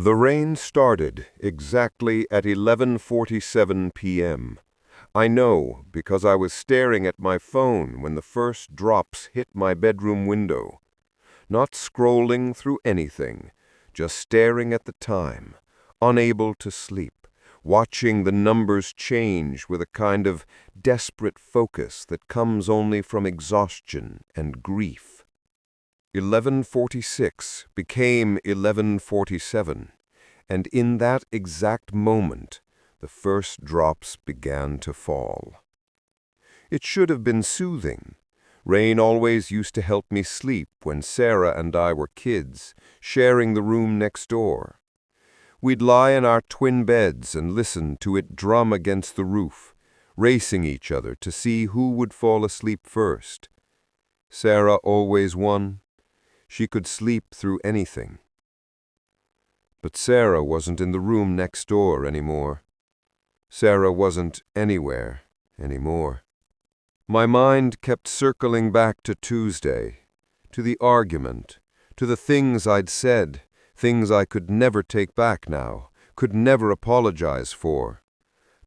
The rain started exactly at 11:47 p.m. I know because I was staring at my phone when the first drops hit my bedroom window. Not scrolling through anything, just staring at the time, unable to sleep, watching the numbers change with a kind of desperate focus that comes only from exhaustion and grief. 11:46 became 11:47, and in that exact moment, the first drops began to fall. It should have been soothing. Rain always used to help me sleep when Sarah and I were kids, sharing the room next door. We'd lie in our twin beds and listen to it drum against the roof, racing each other to see who would fall asleep first. Sarah always won. She could sleep through anything. But Sarah wasn't in the room next door anymore. Sarah wasn't anywhere anymore. My mind kept circling back to Tuesday, to the argument, to the things I'd said, things I could never take back now, could never apologize for.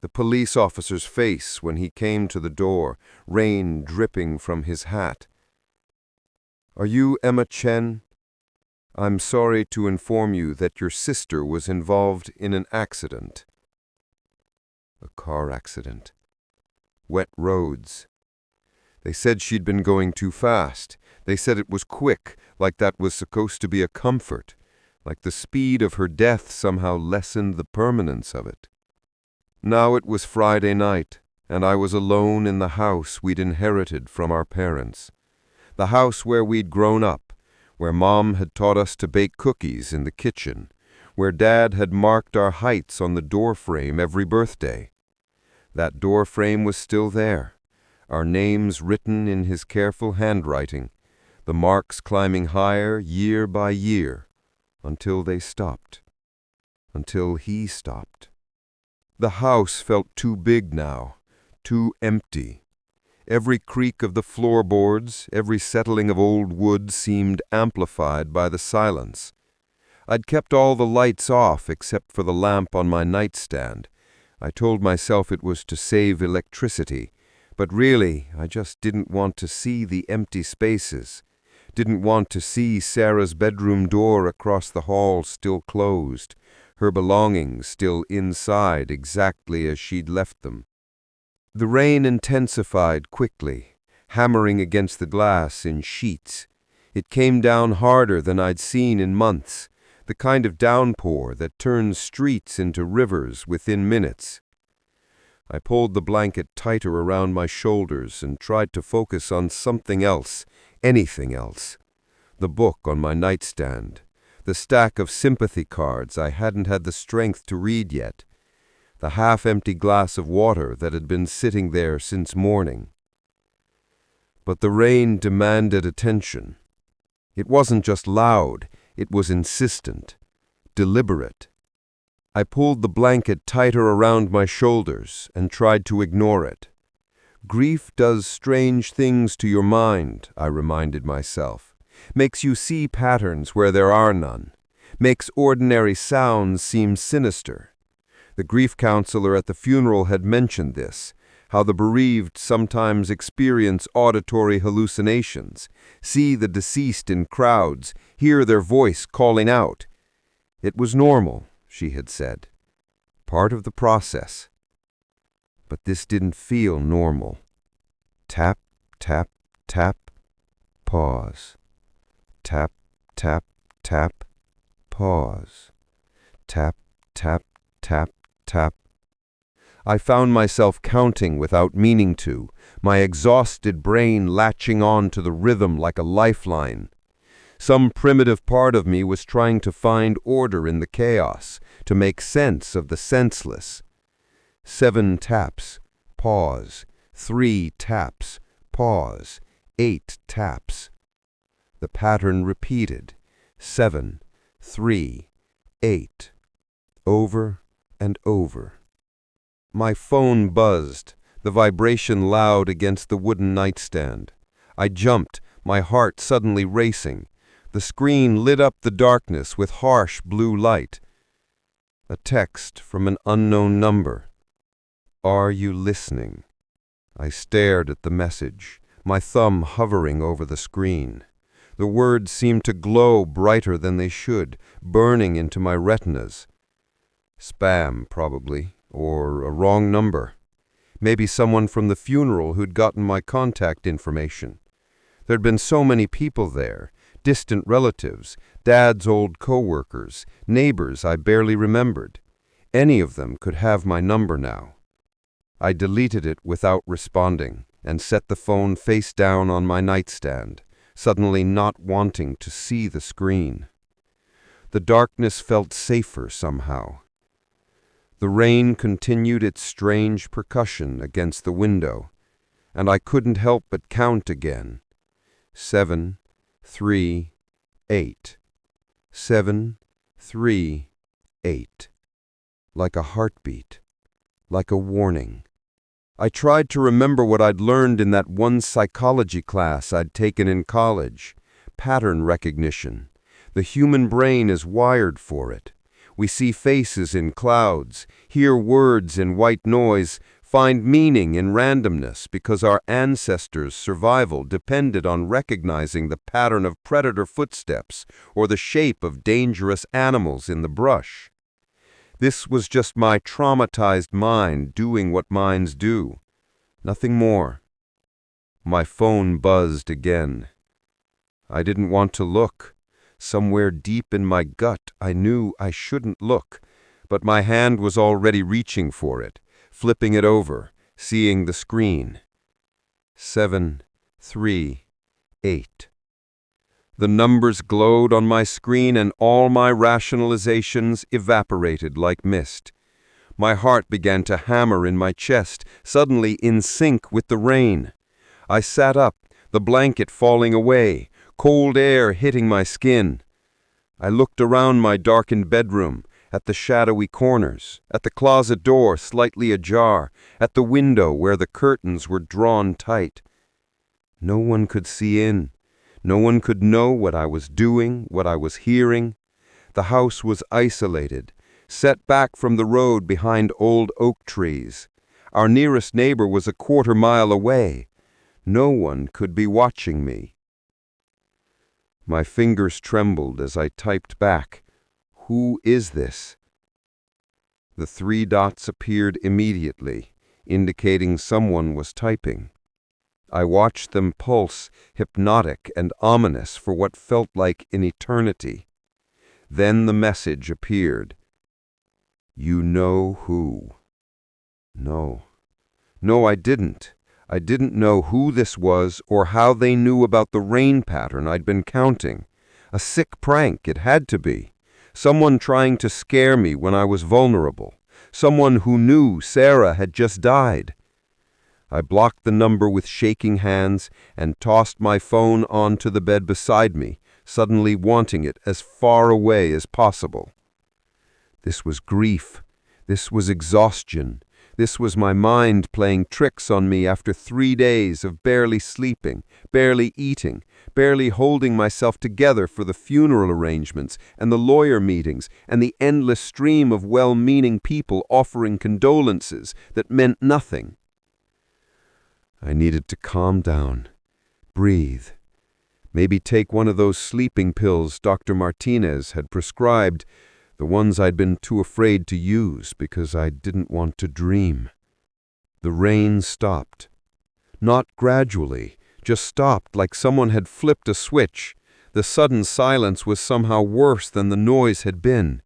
The police officer's face when he came to the door, rain dripping from his hat. "Are you Emma Chen? I'm sorry to inform you that your sister was involved in an accident." A car accident. Wet roads. They said she'd been going too fast. They said it was quick, like that was supposed to be a comfort, like the speed of her death somehow lessened the permanence of it. Now it was Friday night, and I was alone in the house we'd inherited from our parents. The house where we'd grown up, where Mom had taught us to bake cookies in the kitchen, where Dad had marked our heights on the doorframe every birthday. That doorframe was still there, our names written in his careful handwriting, the marks climbing higher year by year, until they stopped, until he stopped. The house felt too big now, too empty. Every creak of the floorboards, every settling of old wood seemed amplified by the silence. I'd kept all the lights off except for the lamp on my nightstand. I told myself it was to save electricity, but really I just didn't want to see the empty spaces, didn't want to see Sarah's bedroom door across the hall still closed, her belongings still inside exactly as she'd left them. The rain intensified quickly, hammering against the glass in sheets. It came down harder than I'd seen in months, the kind of downpour that turns streets into rivers within minutes. I pulled the blanket tighter around my shoulders and tried to focus on something else, anything else. The book on my nightstand, the stack of sympathy cards I hadn't had the strength to read yet, the half-empty glass of water that had been sitting there since morning. But the rain demanded attention. It wasn't just loud, it was insistent, deliberate. I pulled the blanket tighter around my shoulders and tried to ignore it. Grief does strange things to your mind, I reminded myself. Makes you see patterns where there are none. Makes ordinary sounds seem sinister. The grief counselor at the funeral had mentioned this, how the bereaved sometimes experience auditory hallucinations, see the deceased in crowds, hear their voice calling out. It was normal, she had said, part of the process. But this didn't feel normal. Tap, tap, tap, pause. Tap, tap, tap, pause. Tap, tap, tap, tap. I found myself counting without meaning to, my exhausted brain latching on to the rhythm like a lifeline. Some primitive part of me was trying to find order in the chaos, to make sense of the senseless. 7 taps, pause. 3 taps, pause. 8 taps. The pattern repeated. 7, 3, 8. Over and over. My phone buzzed, the vibration loud against the wooden nightstand. I jumped, my heart suddenly racing. The screen lit up the darkness with harsh blue light. A text from an unknown number. Are you listening? I stared at the message, my thumb hovering over the screen. The words seemed to glow brighter than they should, burning into my retinas. Spam, probably, or a wrong number. Maybe someone from the funeral who'd gotten my contact information. There'd been so many people there, distant relatives, Dad's old co-workers, neighbors I barely remembered. Any of them could have my number now. I deleted it without responding and set the phone face down on my nightstand, suddenly not wanting to see the screen. The darkness felt safer somehow. The rain continued its strange percussion against the window, and I couldn't help but count again. 7, 3, 8. 7, 3, 8. Like a heartbeat, like a warning. I tried to remember what I'd learned in that one psychology class I'd taken in college. Pattern recognition. The human brain is wired for it. We see faces in clouds, hear words in white noise, find meaning in randomness because our ancestors' survival depended on recognizing the pattern of predator footsteps or the shape of dangerous animals in the brush. This was just my traumatized mind doing what minds do. Nothing more. My phone buzzed again. I didn't want to look. Somewhere deep in my gut, I knew I shouldn't look, but my hand was already reaching for it, flipping it over, seeing the screen. 7, 3, 8. The numbers glowed on my screen and all my rationalizations evaporated like mist. My heart began to hammer in my chest, suddenly in sync with the rain. I sat up, the blanket falling away, cold air hitting my skin. I looked around my darkened bedroom, at the shadowy corners, at the closet door slightly ajar, at the window where the curtains were drawn tight. No one could see in. No one could know what I was doing, what I was hearing. The house was isolated, set back from the road behind old oak trees. Our nearest neighbor was a quarter-mile away. No one could be watching me. My fingers trembled as I typed back, "Who is this?" The 3 dots appeared immediately, indicating someone was typing. I watched them pulse, hypnotic and ominous for what felt like an eternity. Then the message appeared. "You know who." No, I didn't. I didn't know who this was or how they knew about the rain pattern I'd been counting. A sick prank, it had to be. Someone trying to scare me when I was vulnerable. Someone who knew Sarah had just died. I blocked the number with shaking hands and tossed my phone onto the bed beside me, suddenly wanting it as far away as possible. This was grief. This was exhaustion. This was my mind playing tricks on me after 3 days of barely sleeping, barely eating, barely holding myself together for the funeral arrangements and the lawyer meetings and the endless stream of well-meaning people offering condolences that meant nothing. I needed to calm down, breathe, maybe take one of those sleeping pills Dr. Martinez had prescribed, the ones I'd been too afraid to use because I didn't want to dream. The rain stopped. Not gradually, just stopped like someone had flipped a switch. The sudden silence was somehow worse than the noise had been.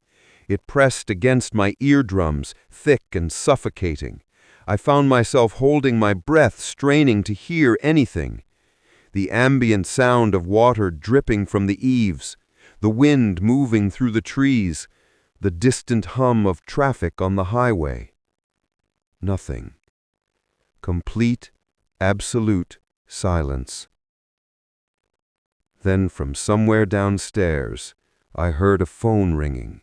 It pressed against my eardrums, thick and suffocating. I found myself holding my breath, straining to hear anything. The ambient sound of water dripping from the eaves, the wind moving through the trees, the distant hum of traffic on the highway. Nothing. Complete, absolute silence. Then from somewhere downstairs, I heard a phone ringing.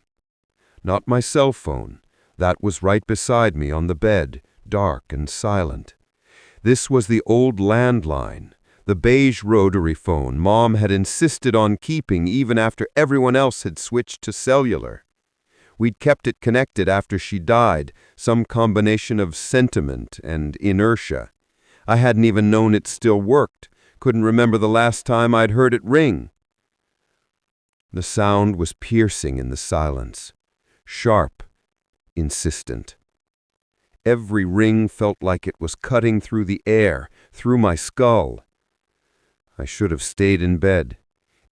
Not my cell phone. That was right beside me on the bed, dark and silent. This was the old landline, the beige rotary phone Mom had insisted on keeping even after everyone else had switched to cellular. We'd kept it connected after she died, some combination of sentiment and inertia. I hadn't even known it still worked, couldn't remember the last time I'd heard it ring. The sound was piercing in the silence, sharp, insistent. Every ring felt like it was cutting through the air, through my skull. I should have stayed in bed.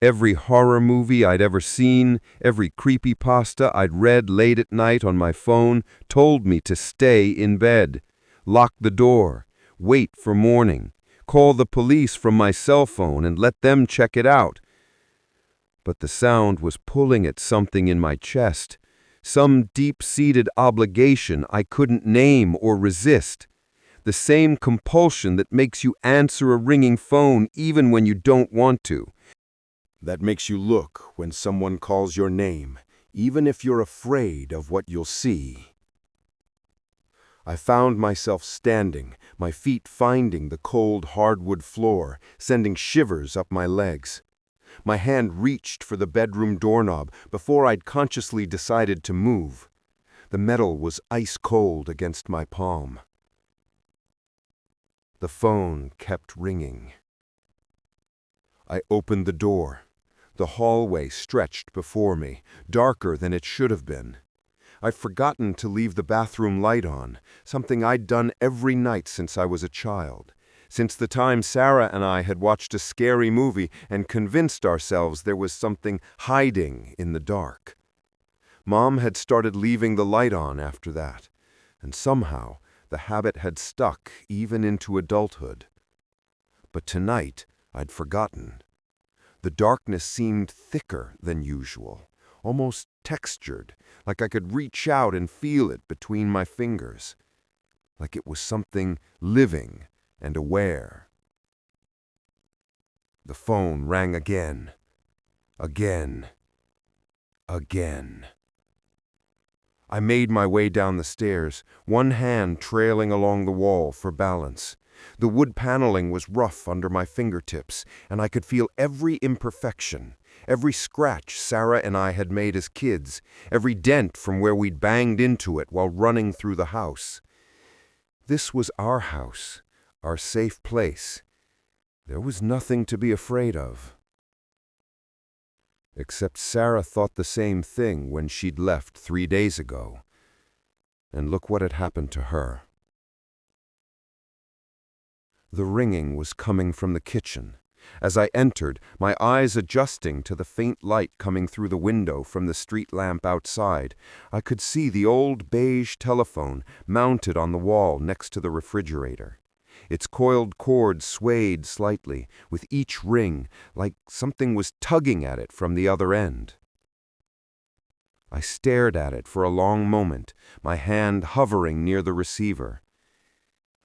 Every horror movie I'd ever seen, every creepypasta I'd read late at night on my phone told me to stay in bed, lock the door, wait for morning, call the police from my cell phone and let them check it out. But the sound was pulling at something in my chest, some deep-seated obligation I couldn't name or resist. The same compulsion that makes you answer a ringing phone even when you don't want to. That makes you look when someone calls your name, even if you're afraid of what you'll see. I found myself standing, my feet finding the cold hardwood floor, sending shivers up my legs. My hand reached for the bedroom doorknob before I'd consciously decided to move. The metal was ice cold against my palm. The phone kept ringing. I opened the door. The hallway stretched before me, darker than it should have been. I'd forgotten to leave the bathroom light on, something I'd done every night since I was a child, since the time Sarah and I had watched a scary movie and convinced ourselves there was something hiding in the dark. Mom had started leaving the light on after that, and somehow the habit had stuck even into adulthood. But tonight I'd forgotten. The darkness seemed thicker than usual, almost textured, like I could reach out and feel it between my fingers, like it was something living and aware. The phone rang again, again, again. I made my way down the stairs, one hand trailing along the wall for balance. The wood paneling was rough under my fingertips, and I could feel every imperfection, every scratch Sarah and I had made as kids, every dent from where we'd banged into it while running through the house. This was our house, our safe place. There was nothing to be afraid of. Except Sarah thought the same thing when she'd left 3 days ago. And look what had happened to her. The ringing was coming from the kitchen. As I entered, my eyes adjusting to the faint light coming through the window from the street lamp outside, I could see the old beige telephone mounted on the wall next to the refrigerator. Its coiled cord swayed slightly, with each ring, like something was tugging at it from the other end. I stared at it for a long moment, my hand hovering near the receiver.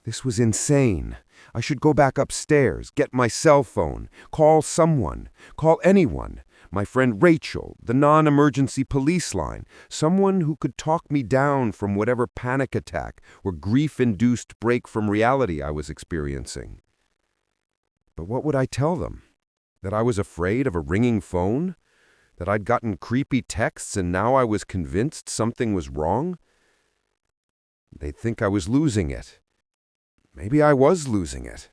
This was insane. I should go back upstairs, get my cell phone, call someone, call anyone, my friend Rachel, the non-emergency police line, someone who could talk me down from whatever panic attack or grief-induced break from reality I was experiencing. But what would I tell them? That I was afraid of a ringing phone? That I'd gotten creepy texts and now I was convinced something was wrong? They'd think I was losing it. Maybe I was losing it.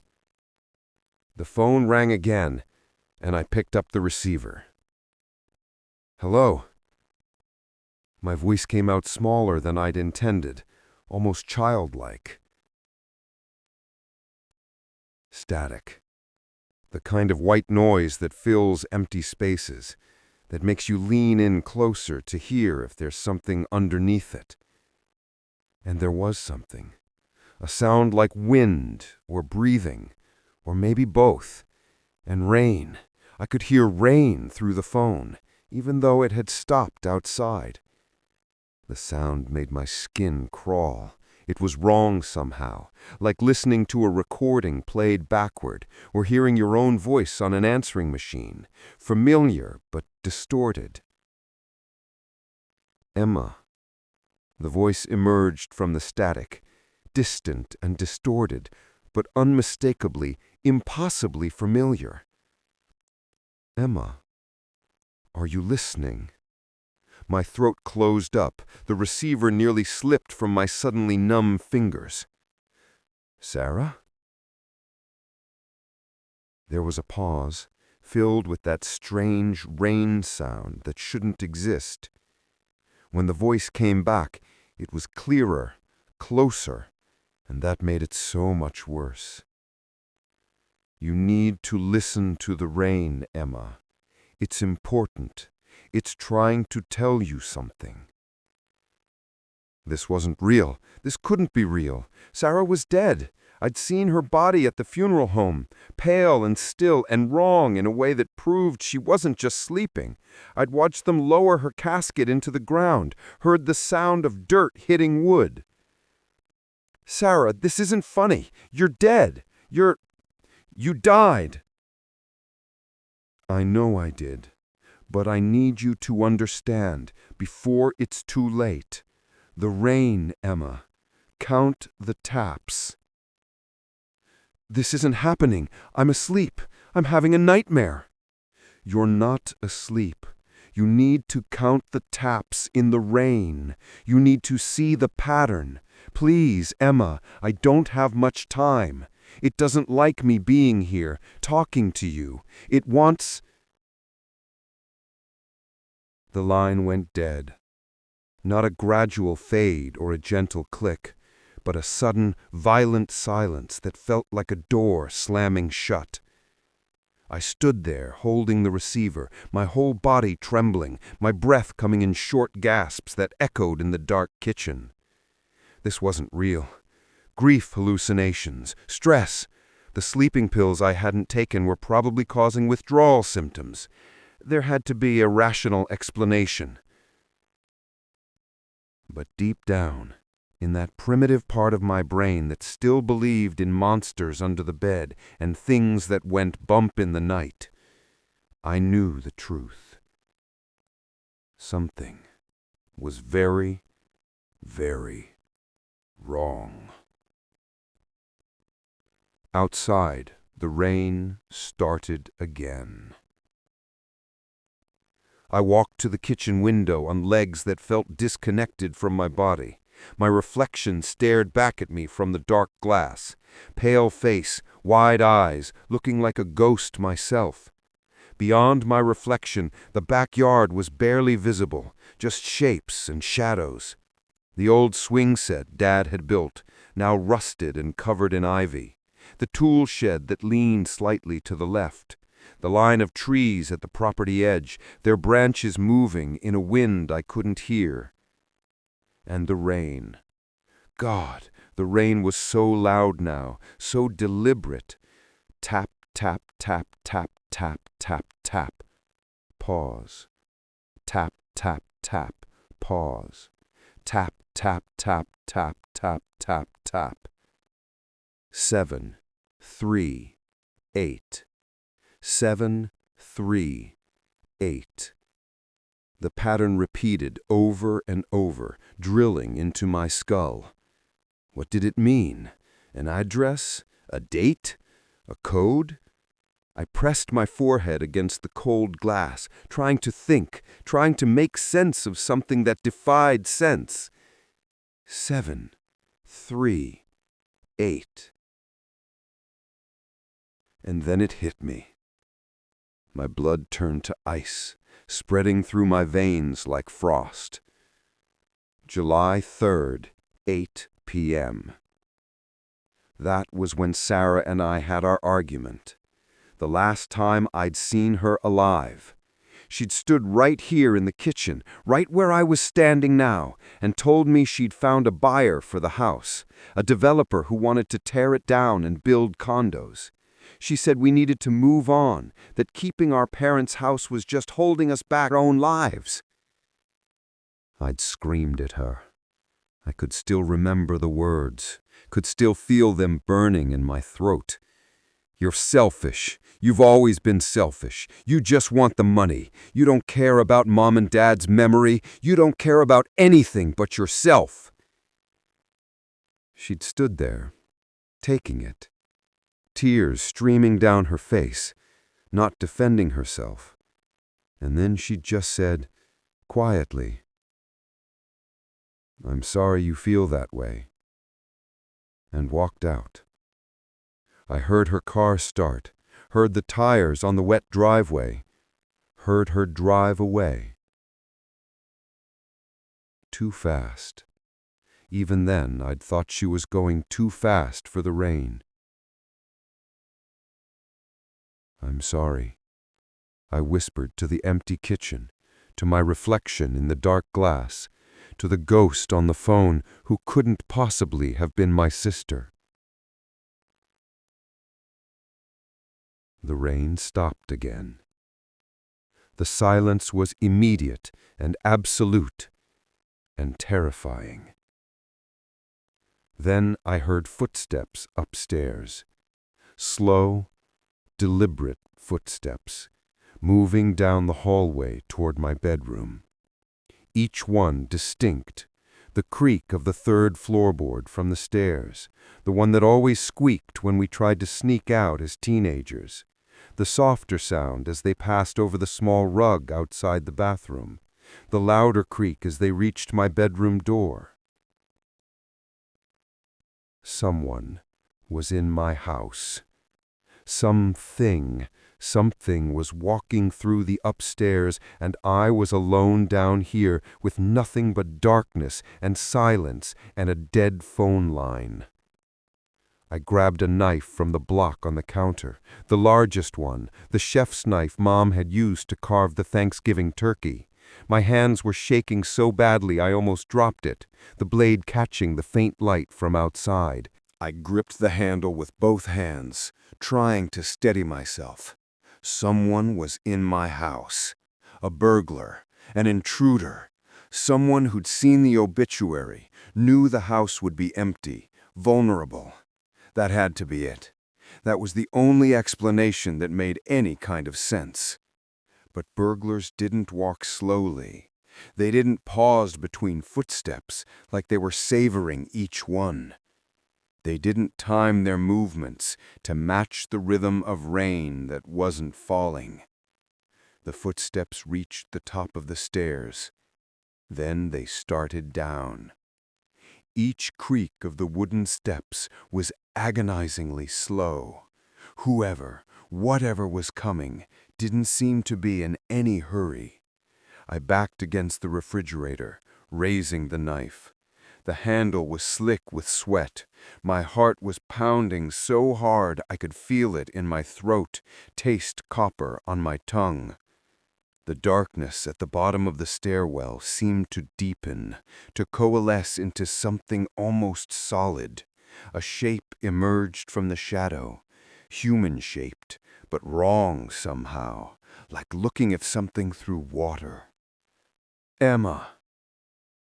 The phone rang again, and I picked up the receiver. Hello. My voice came out smaller than I'd intended, almost childlike. Static. The kind of white noise that fills empty spaces, that makes you lean in closer to hear if there's something underneath it. And there was something. A sound like wind or breathing, or maybe both. And rain. I could hear rain through the phone, even though it had stopped outside. The sound made my skin crawl. It was wrong somehow, like listening to a recording played backward, or hearing your own voice on an answering machine, familiar but distorted. Emma. The voice emerged from the static, distant and distorted, but unmistakably, impossibly familiar. Emma, are you listening? My throat closed up. The receiver nearly slipped from my suddenly numb fingers. "Sarah?" There was a pause, filled with that strange rain sound that shouldn't exist. When the voice came back, it was clearer, closer, and that made it so much worse. "You need to listen to the rain, Emma. It's important. It's trying to tell you something." This wasn't real. This couldn't be real. Sarah was dead. I'd seen her body at the funeral home, pale and still and wrong in a way that proved she wasn't just sleeping. I'd watched them lower her casket into the ground, heard the sound of dirt hitting wood. "Sarah, this isn't funny. You're dead. You died." "I know I did, but I need you to understand before it's too late. The rain, Emma. Count the taps." "This isn't happening. I'm asleep. I'm having a nightmare." "You're not asleep. You need to count the taps in the rain. You need to see the pattern. Please, Emma, I don't have much time. It doesn't like me being here, talking to you. It wants—" The line went dead. Not a gradual fade or a gentle click, but a sudden, violent silence that felt like a door slamming shut. I stood there, holding the receiver, my whole body trembling, my breath coming in short gasps that echoed in the dark kitchen. This wasn't real. Grief hallucinations, stress. The sleeping pills I hadn't taken were probably causing withdrawal symptoms. There had to be a rational explanation. But deep down, in that primitive part of my brain that still believed in monsters under the bed and things that went bump in the night, I knew the truth. Something was very, very wrong. Outside, the rain started again. I walked to the kitchen window on legs that felt disconnected from my body. My reflection stared back at me from the dark glass. Pale face, wide eyes, looking like a ghost myself. Beyond my reflection, the backyard was barely visible, just shapes and shadows. The old swing set Dad had built, now rusted and covered in ivy. The tool shed that leaned slightly to the left. The line of trees at the property edge, their branches moving in a wind I couldn't hear. And the rain. God, the rain was so loud now, so deliberate. Tap, tap, tap, tap, tap, tap, tap. Pause. Tap, tap, tap. Pause. Tap, tap, tap, tap, tap, tap, tap. 7, 3, 8. 7, 3, 8. The pattern repeated over and over, drilling into my skull. What did it mean? An address? A date? A code? I pressed my forehead against the cold glass, trying to think, trying to make sense of something that defied sense. 7, 3, 8. And then it hit me. My blood turned to ice, spreading through my veins like frost. July 3rd, 8 p.m. That was when Sarah and I had our argument. The last time I'd seen her alive. She'd stood right here in the kitchen, right where I was standing now, and told me she'd found a buyer for the house, a developer who wanted to tear it down and build condos. She said we needed to move on, that keeping our parents' house was just holding us back our own lives. I'd screamed at her. I could still remember the words, could still feel them burning in my throat. You're selfish. You've always been selfish. You just want the money. You don't care about Mom and Dad's memory. You don't care about anything but yourself. She'd stood there, taking it. Tears streaming down her face, not defending herself. And then she just said, quietly, "I'm sorry you feel that way," and walked out. I heard her car start, heard the tires on the wet driveway, heard her drive away. Too fast. Even then, I'd thought she was going too fast for the rain. "I'm sorry," I whispered to the empty kitchen, to my reflection in the dark glass, to the ghost on the phone who couldn't possibly have been my sister. The rain stopped again. The silence was immediate and absolute and terrifying. Then I heard footsteps upstairs. Slow, deliberate footsteps, moving down the hallway toward my bedroom. Each one distinct, the creak of the third floorboard from the stairs, the one that always squeaked when we tried to sneak out as teenagers, the softer sound as they passed over the small rug outside the bathroom, the louder creak as they reached my bedroom door. Someone was in my house. Something was walking through the upstairs, and I was alone down here with nothing but darkness and silence and a dead phone line. I grabbed a knife from the block on the counter, the largest one, the chef's knife Mom had used to carve the Thanksgiving turkey. My hands were shaking so badly I almost dropped it, the blade catching the faint light from outside. I gripped the handle with both hands, trying to steady myself. Someone was in my house. A burglar, an intruder, someone who'd seen the obituary, knew the house would be empty, vulnerable. That had to be it. That was the only explanation that made any kind of sense. But burglars didn't walk slowly. They didn't pause between footsteps like they were savoring each one. They didn't time their movements to match the rhythm of rain that wasn't falling. The footsteps reached the top of the stairs. Then they started down. Each creak of the wooden steps was agonizingly slow. Whoever, whatever was coming, didn't seem to be in any hurry. I backed against the refrigerator, raising the knife. The handle was slick with sweat. My heart was pounding so hard I could feel it in my throat, taste copper on my tongue. The darkness at the bottom of the stairwell seemed to deepen, to coalesce into something almost solid. A shape emerged from the shadow, human-shaped, but wrong somehow, like looking at something through water. "Emma,"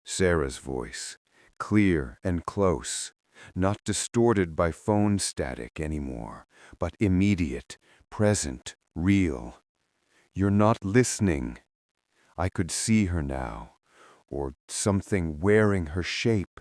Sarah's voice, clear and close, not distorted by phone static anymore, but immediate, present, real. "You're not listening." I could see her now, or something wearing her shape.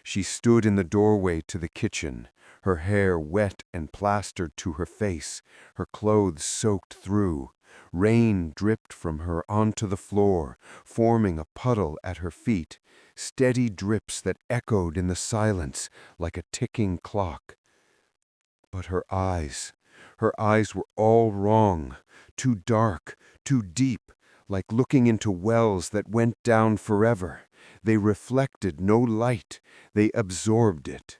She stood in the doorway to the kitchen, her hair wet and plastered to her face, her clothes soaked through. Rain dripped from her onto the floor, forming a puddle at her feet, steady drips that echoed in the silence like a ticking clock. But her eyes were all wrong, too dark, too deep, like looking into wells that went down forever. They reflected no light, they absorbed it.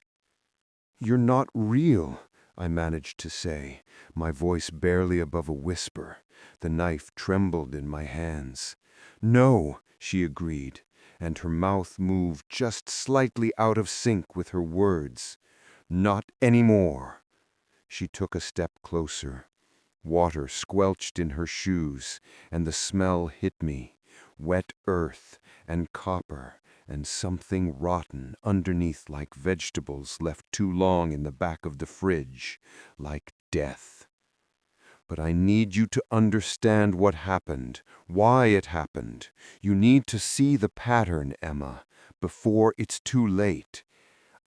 "You're not real," I managed to say, my voice barely above a whisper. The knife trembled in my hands. "No," she agreed, and her mouth moved just slightly out of sync with her words. "Not anymore." She took a step closer. Water squelched in her shoes, and the smell hit me. Wet earth and copper and something rotten underneath, like vegetables left too long in the back of the fridge, like death. "But I need you to understand what happened, why it happened. You need to see the pattern, Emma, before it's too late."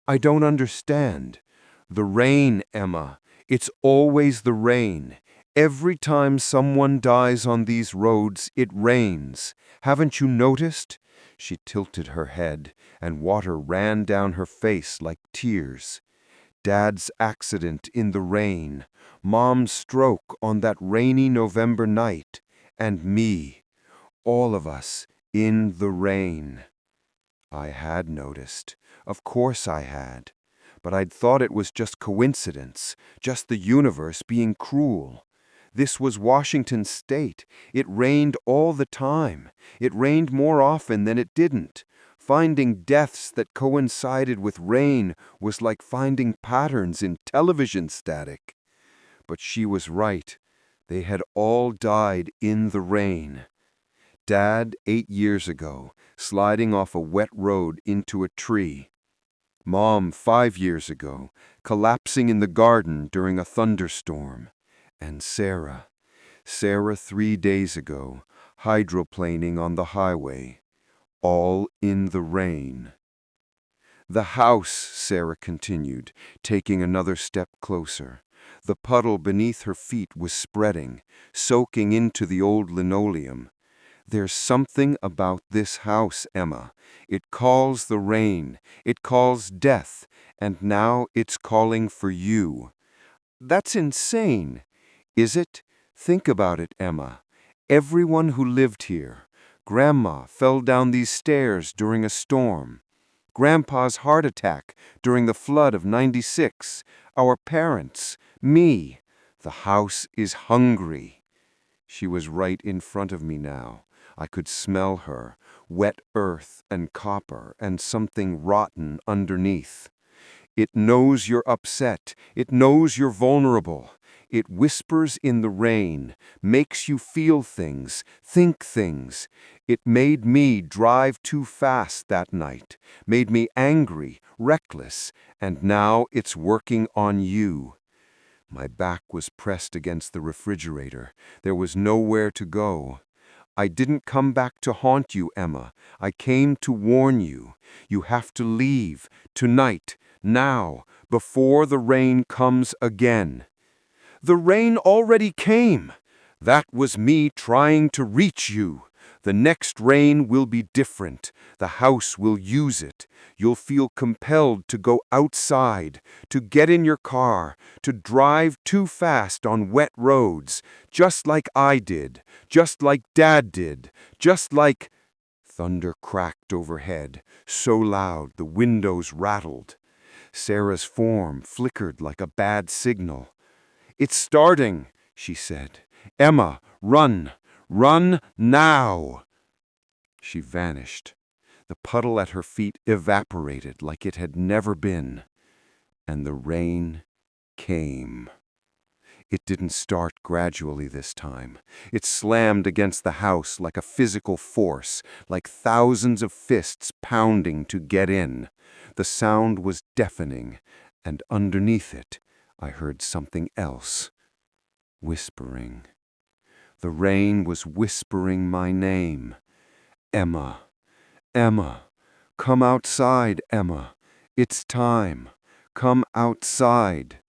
"I don't understand." "The rain, Emma. It's always the rain. Every time someone dies on these roads, it rains. Haven't you noticed? She tilted her head, and water ran down her face like tears. Dad's accident in the rain, Mom's stroke on that rainy November night, and me, all of us in the rain. I had noticed. Of course I had. But I'd thought it was just coincidence, just the universe being cruel. This was Washington State. It rained all the time. It rained more often than it didn't. Finding deaths that coincided with rain was like finding patterns in television static. But she was right. They had all died in the rain. Dad, 8 years ago, sliding off a wet road into a tree. Mom, 5 years ago, collapsing in the garden during a thunderstorm. And Sarah 3 days ago, hydroplaning on the highway. All in the rain. The house, Sarah continued, taking another step closer. The puddle beneath her feet was spreading, soaking into the old linoleum. There's something about this house, Emma. It calls the rain, it calls death, and now it's calling for you. That's insane. Is it? Think about it, Emma. Everyone who lived here. Grandma fell down these stairs during a storm. Grandpa's heart attack during the flood of '96. Our parents. Me. The house is hungry. She was right in front of me now. I could smell her, wet earth and copper and something rotten underneath. It knows you're upset. It knows you're vulnerable. It whispers in the rain, makes you feel things, think things. It made me drive too fast that night, made me angry, reckless, and now it's working on you. My back was pressed against the refrigerator. There was nowhere to go. I didn't come back to haunt you, Emma. I came to warn you. You have to leave, tonight, now, before the rain comes again. The rain already came. That was me trying to reach you. The next rain will be different. The house will use it. You'll feel compelled to go outside, to get in your car, to drive too fast on wet roads, just like I did, just like Dad did, just like... Thunder cracked overhead, so loud the windows rattled. Sarah's form flickered like a bad signal. "It's starting," she said. "Emma, run! Run now!" She vanished. The puddle at her feet evaporated like it had never been. And the rain came. It didn't start gradually this time. It slammed against the house like a physical force, like thousands of fists pounding to get in. The sound was deafening, and underneath it, I heard something else. Whispering. The rain was whispering my name. Emma. Emma. Come outside, Emma. It's time. Come outside.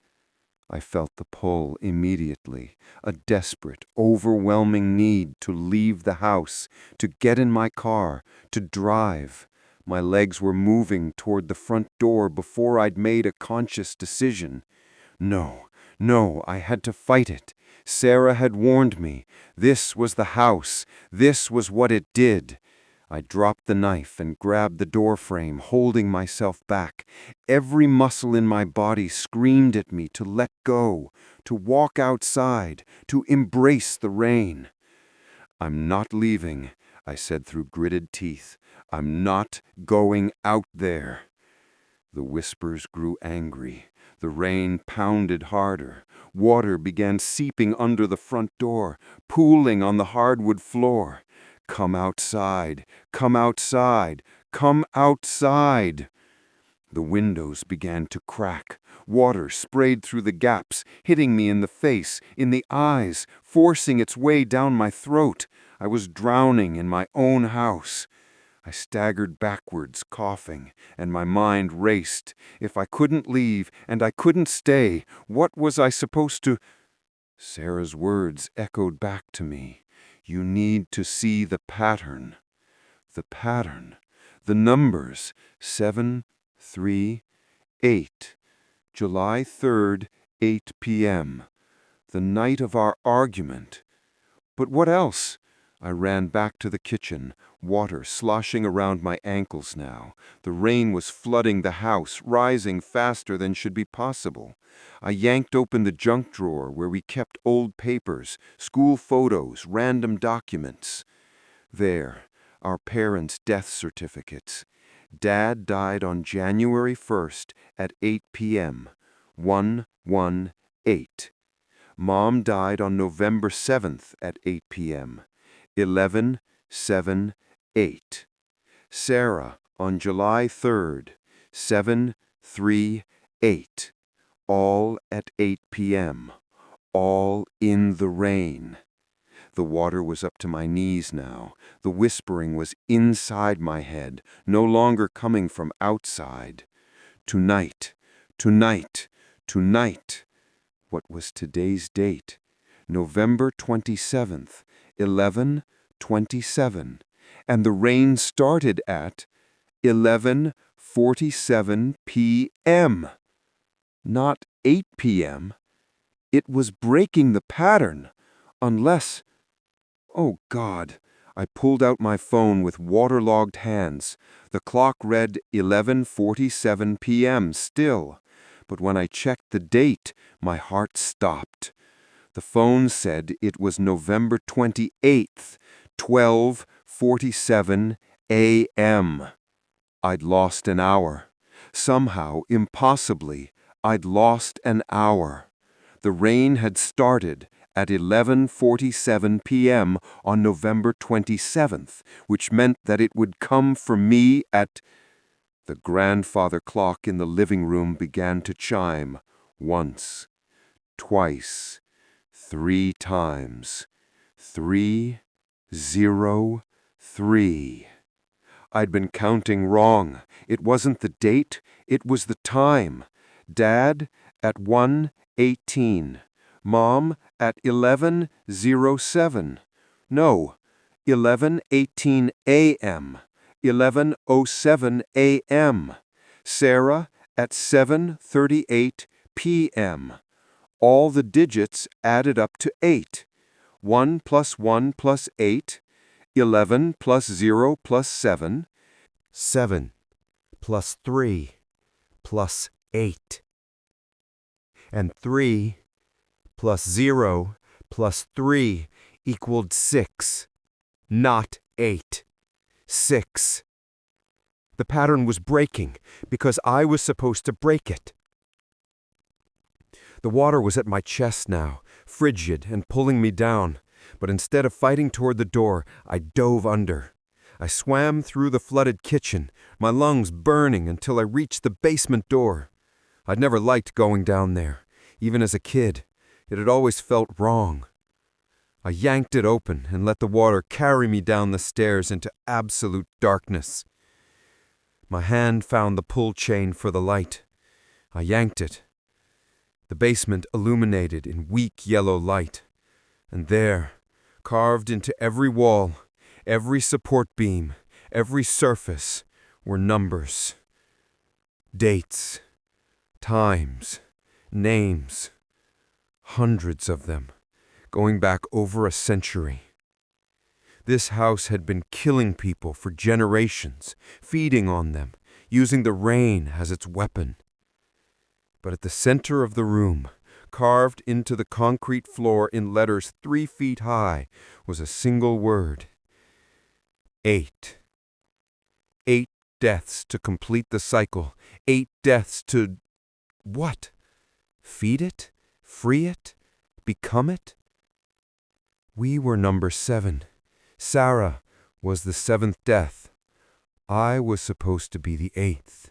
I felt the pull immediately, a desperate, overwhelming need to leave the house, to get in my car, to drive. My legs were moving toward the front door before I'd made a conscious decision. No, I had to fight it. Sarah had warned me. This was the house. This was what it did. I dropped the knife and grabbed the door frame, holding myself back. Every muscle in my body screamed at me to let go, to walk outside, to embrace the rain. "I'm not leaving," I said through gritted teeth. "I'm not going out there." The whispers grew angry. The rain pounded harder. Water began seeping under the front door, pooling on the hardwood floor. "Come outside! Come outside! Come outside!" The windows began to crack. Water sprayed through the gaps, hitting me in the face, in the eyes, forcing its way down my throat. I was drowning in my own house. I staggered backwards, coughing, and my mind raced. If I couldn't leave, and I couldn't stay, what was I supposed to... Sarah's words echoed back to me. "You need to see the pattern." The pattern, the numbers, 7, 3, 8. July 3rd, 8 p.m. The night of our argument. But what else? I ran back to the kitchen, water sloshing around my ankles now. The rain was flooding the house, rising faster than should be possible. I yanked open the junk drawer where we kept old papers, school photos, random documents. There, our parents' death certificates. Dad died on January 1st at 8 p.m. 118. Mom died on November 7th at 8 p.m. 1178. Sarah on July 3rd, 738. All at 8 p.m. All in the rain. The water was up to my knees now. The whispering was inside my head, no longer coming from outside. Tonight, tonight, tonight. What was today's date? November 27th, 11:27. And the rain started at 11:47 p.m. Not 8 p.m. It was breaking the pattern, unless... Oh, God! I pulled out my phone with waterlogged hands. The clock read 11:47 p.m. still. But when I checked the date, my heart stopped. The phone said it was November 28th, 12:47 a.m. I'd lost an hour. Somehow, impossibly, I'd lost an hour. The rain had started at 11:47 p.m. on November 27th, which meant that it would come for me at... The grandfather clock in the living room began to chime once, twice, 3 times. 303. I'd been counting wrong. It wasn't the date, it was the time. Dad at 1:18. Mom at 11:07. No, 11:18 a.m. 11:07 a.m. Sarah at 7:38 p.m. All the digits added up to 8. 1 plus 1 plus 8. 11 plus 0 plus 7. 7 plus 3 plus 8. And 3 plus 0 plus 3 equaled 6, not 8. 6. The pattern was breaking because I was supposed to break it. The water was at my chest now, frigid and pulling me down, but instead of fighting toward the door, I dove under. I swam through the flooded kitchen, my lungs burning until I reached the basement door. I'd never liked going down there, even as a kid. It had always felt wrong. I yanked it open and let the water carry me down the stairs into absolute darkness. My hand found the pull chain for the light. I yanked it. The basement illuminated in weak yellow light. And there, carved into every wall, every support beam, every surface, were numbers. Dates, times, names. Hundreds of them, going back over a century. This house had been killing people for generations, feeding on them, using the rain as its weapon. But at the center of the room, carved into the concrete floor in letters 3 feet high, was a single word. 8. 8 deaths to complete the cycle. 8 deaths to... what? Feed it? Free it? Become it? We were number 7. Sarah was the 7th death. I was supposed to be the 8th.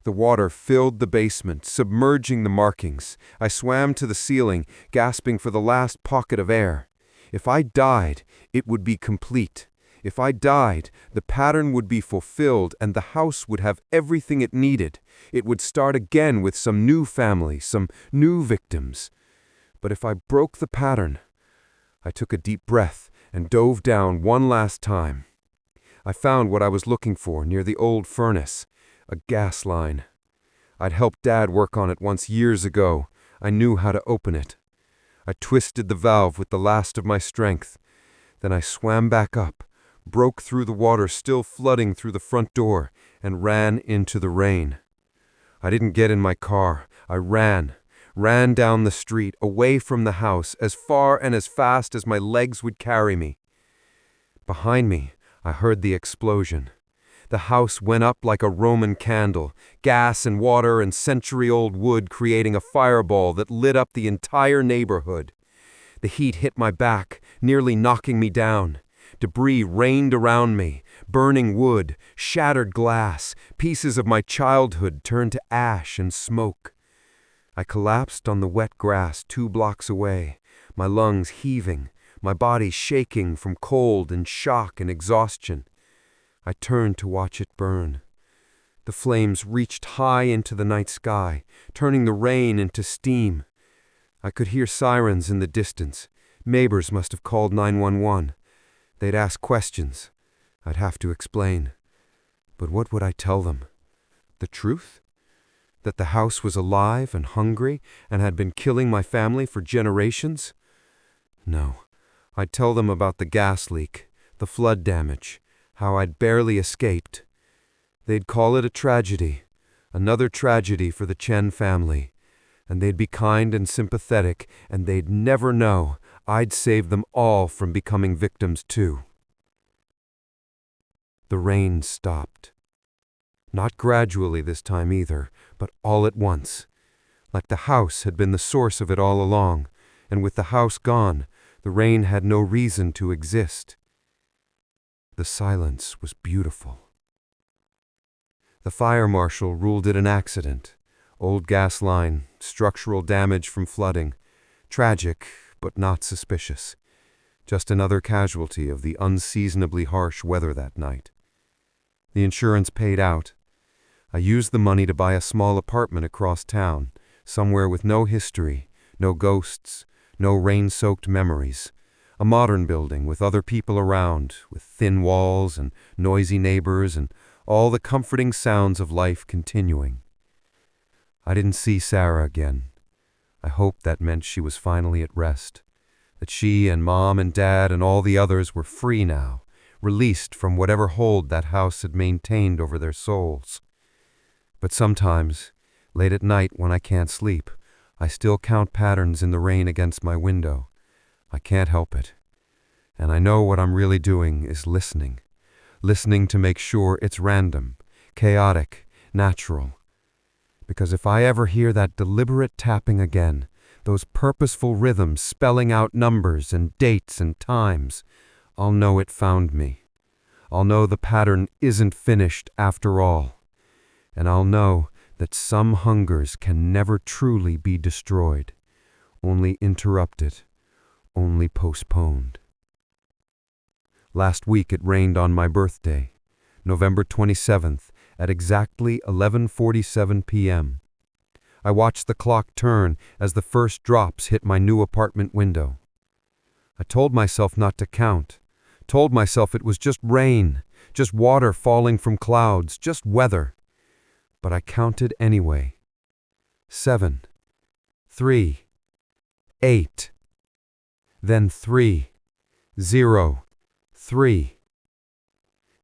The water filled the basement, submerging the markings. I swam to the ceiling, gasping for the last pocket of air. If I died, it would be complete. If I died, the pattern would be fulfilled and the house would have everything it needed. It would start again with some new family, some new victims. But if I broke the pattern... I took a deep breath and dove down one last time. I found what I was looking for near the old furnace, a gas line. I'd helped Dad work on it once years ago. I knew how to open it. I twisted the valve with the last of my strength. Then I swam back up, broke through the water still flooding through the front door, and ran into the rain. I didn't get in my car. I ran down the street, away from the house, as far and as fast as my legs would carry me. Behind me, I heard the explosion. The house went up like a Roman candle, gas and water and century-old wood creating a fireball that lit up the entire neighborhood. The heat hit my back, nearly knocking me down. Debris rained around me, burning wood, shattered glass, pieces of my childhood turned to ash and smoke. I collapsed on the wet grass 2 blocks away, my lungs heaving, my body shaking from cold and shock and exhaustion. I turned to watch it burn. The flames reached high into the night sky, turning the rain into steam. I could hear sirens in the distance. Neighbors must have called 911. They'd ask questions. I'd have to explain. But what would I tell them? The truth? That the house was alive and hungry and had been killing my family for generations? No. I'd tell them about the gas leak, the flood damage, how I'd barely escaped. They'd call it a tragedy, another tragedy for the Chen family, and they'd be kind and sympathetic, and they'd never know I'd saved them all from becoming victims too. The rain stopped. Not gradually this time either, but all at once. Like the house had been the source of it all along, and with the house gone, the rain had no reason to exist. The silence was beautiful. The fire marshal ruled it an accident. Old gas line, structural damage from flooding. Tragic, but not suspicious. Just another casualty of the unseasonably harsh weather that night. The insurance paid out. I used the money to buy a small apartment across town, somewhere with no history, no ghosts, no rain-soaked memories. A modern building with other people around, with thin walls and noisy neighbors and all the comforting sounds of life continuing. I didn't see Sarah again. I hoped that meant she was finally at rest, that she and Mom and Dad and all the others were free now, released from whatever hold that house had maintained over their souls. But sometimes, late at night when I can't sleep, I still count patterns in the rain against my window. I can't help it. And I know what I'm really doing is listening. Listening to make sure it's random, chaotic, natural. Because if I ever hear that deliberate tapping again, those purposeful rhythms spelling out numbers and dates and times, I'll know it found me. I'll know the pattern isn't finished after all. And I'll know that some hungers can never truly be destroyed, only interrupted, only postponed. Last week it rained on my birthday, November 27th, at exactly 11:47 p.m. I watched the clock turn as the first drops hit my new apartment window. I told myself not to count, told myself it was just rain, just water falling from clouds, just weather. But I counted anyway. 7, 3, 8, then 3, 0, 3.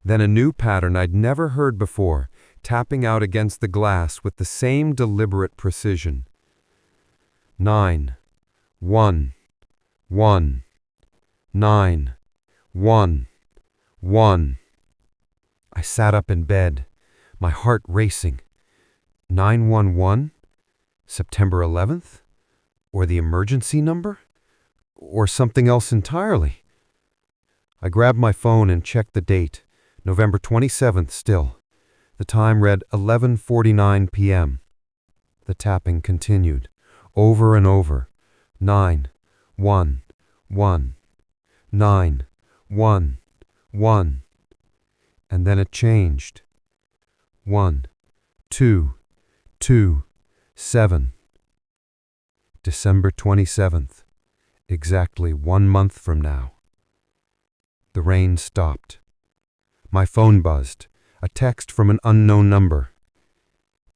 Then a new pattern I'd never heard before, tapping out against the glass with the same deliberate precision. 9, 1, 1, 9, 1, 1. I sat up in bed, my heart racing. 911? September 11th? Or the emergency number? Or something else entirely? I grabbed my phone and checked the date, November 27th still. The time read 11:49 p.m. The tapping continued, over and over. 9, 1, 1, 9, 1, 1. And then it changed. 1, 2, 2, 7. December 27th, exactly 1 month from now. The rain stopped. My phone buzzed. A text from an unknown number.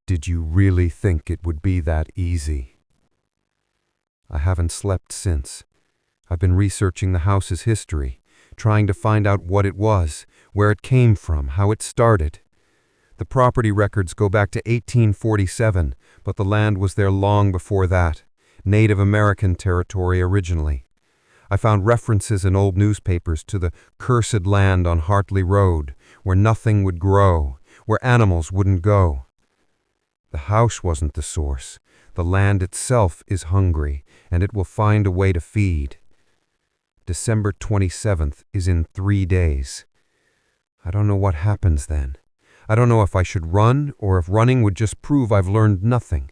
Did you really think it would be that easy? I haven't slept since. I've been researching the house's history, trying to find out what it was, where it came from, how it started. The property records go back to 1847, but the land was there long before that, Native American territory originally. I found references in old newspapers to the cursed land on Hartley Road, where nothing would grow, where animals wouldn't go. The house wasn't the source. The land itself is hungry, and it will find a way to feed. December 27th is in 3 days. I don't know what happens then. I don't know if I should run, or if running would just prove I've learned nothing.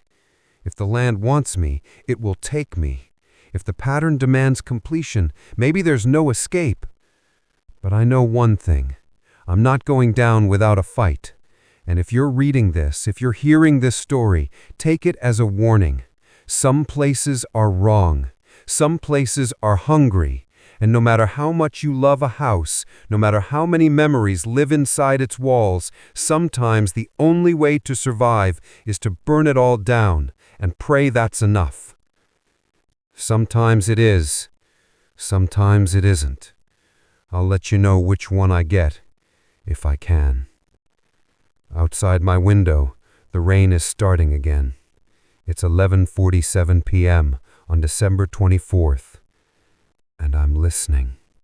If the land wants me, it will take me. If the pattern demands completion, maybe there's no escape. But I know one thing. I'm not going down without a fight. And if you're reading this, if you're hearing this story, take it as a warning. Some places are wrong. Some places are hungry. And no matter how much you love a house, no matter how many memories live inside its walls, sometimes the only way to survive is to burn it all down and pray that's enough. Sometimes it is. Sometimes it isn't. I'll let you know which one I get, if I can. Outside my window, the rain is starting again. It's 11:47 p.m. on December 24th, and I'm listening.